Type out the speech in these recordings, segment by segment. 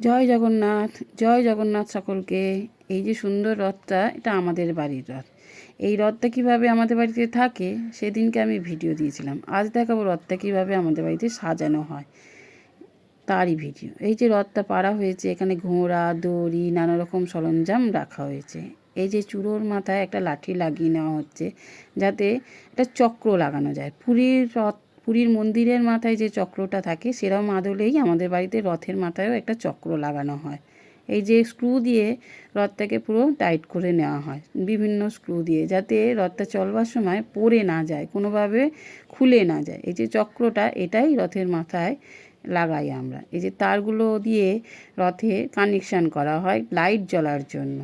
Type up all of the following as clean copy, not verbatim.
জয় জগন্নাথ, জয় জগন্নাথ সকলকে। এই যে সুন্দর রথটা, এটা আমাদের বাড়ির রথ। এই রথটা কীভাবে আমাদের বাড়িতে থাকে সেদিনকে আমি ভিডিও দিয়েছিলাম। আজ দেখাবো রথটা কীভাবে আমাদের বাড়িতে সাজানো হয়, তারই ভিডিও। এই যে রথটা পাড়া হয়েছে, এখানে ঘোড়া, দড়ি, নানা রকম সরঞ্জাম রাখা হয়েছে। এই যে চূড়োর মাথায় একটা লাঠি লাগিয়ে নেওয়া হচ্ছে, যাতে একটা চক্র লাগানো যায়। পুরীর মন্দিরের মাথায় যে চক্রটা থাকে সেরকম আদলেই আমাদের বাড়িতে রথের মাথায়ও একটা চক্র লাগানো হয়। এই যে স্ক্রু দিয়ে রথটাকে পুরো টাইট করে নেওয়া হয়, বিভিন্ন স্ক্রু দিয়ে, যাতে রথটা চলবার সময় পড়ে না যায়, কোনোভাবে খুলে না যায়। এই যে চক্রটা, এটাই রথের মাথায় লাগাই আমরা। এই যে তারগুলো দিয়ে রথে কানেকশান করা হয় লাইট জ্বলার জন্য,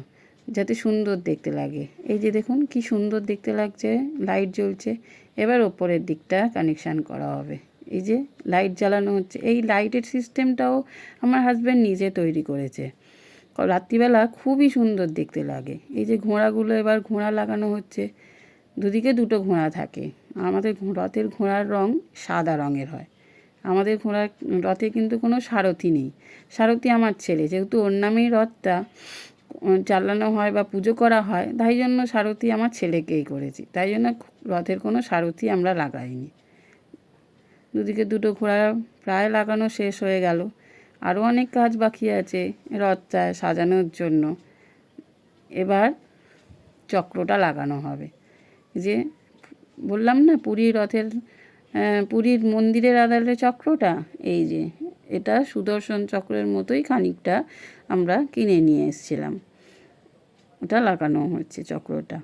যাতে সুন্দর দেখতে লাগে। এই যে দেখুন কি সুন্দর দেখতে লাগছে, লাইট জ্বলছে। এবার ওপরের দিকটা কানেকশান করা হবে। এই যে লাইট জ্বালানো হচ্ছে, এই লাইটের সিস্টেমটাও আমার হাজব্যান্ড নিজে তৈরি করেছে। রাত্রিবেলা খুবই সুন্দর দেখতে লাগে। এই যে ঘোড়াগুলো, এবার ঘোড়া লাগানো হচ্ছে। দুদিকে দুটো ঘোড়া থাকে। আমাদের রথের ঘোড়ার রং সাদা রঙের হয়। আমাদের রথে কিন্তু কোনো সারথি নেই। সারথি আমার ছেলে, যেহেতু ওর নামেই রথটা চালানো হয় বা পুজো করা হয়, তাই জন্য সারথি আমার ছেলেকেই করেছি। তাই জন্য রথের কোনো সারথি আমরা লাগাইনি। দুদিকে দুটো ঘোড়া প্রায় লাগানো শেষ হয়ে গেল। আরও অনেক কাজ বাকি আছে রথটা সাজানোর জন্য। এবার চক্রটা লাগানো হবে। যে বললাম না, পুরীর মন্দিরের আদলে চক্রটা, এই যে এটা সুদর্শন চক্রের মতোই খানিকটা আমরা কিনে নিয়ে এসেছিলাম। ওটা লাগানো হচ্ছে চক্রটা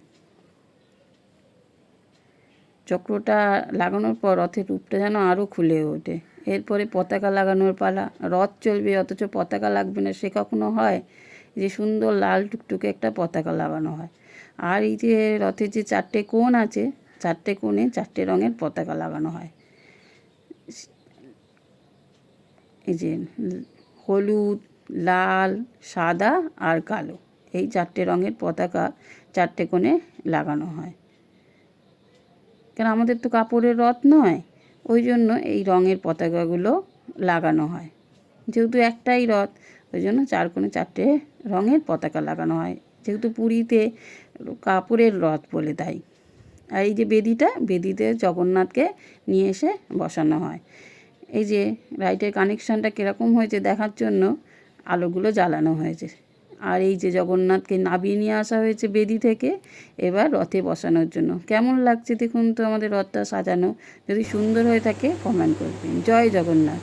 লাগানোর পর রথের রূপটা যেন আরও খুলে ওঠে। এরপরে পতাকা লাগানোর পালা। রথ চলবে অথচ পতাকা লাগবে না, সে কখনো হয়? যে সুন্দর লাল টুকটুকে একটা পতাকা লাগানো হয়। আর এই যে রথের যে 4টে কোণ আছে, 4টে কোণে 4টে রঙের পতাকা লাগানো হয়। এই যে হলুদ, লাল, সাদা আর কালো, এই 4টে রঙের পতাকা 4টে কোণে লাগানো হয়। কেন, আমাদের তো কাপড়ের রথ নয়, ওই জন্য এই রঙের পতাকাগুলো লাগানো হয়। যেহেতু একটাই রথ, ওই জন্য 4 কোণে 4টে রঙের পতাকা লাগানো হয়। যেহেতু পুরীতে কাপড়ের রথ বলে তাই। আর এই যে বেদিতে জগন্নাথকে নিয়ে এসে বসানো হয়। এই যে লাইটের কানেকশানটা কীরকম হয়েছে দেখার জন্য আলোগুলো জ্বালানো হয়েছে। আর এই যে জগন্নাথকে নামিয়ে নিয়ে আসা হয়েছে বেদি থেকে, এবার রথে বসানোর জন্য। কেমন লাগছে দেখুন তো আমাদের রথটা সাজানো। যদি সুন্দর হয়ে থাকে কমেন্ট করবেন। জয় জগন্নাথ।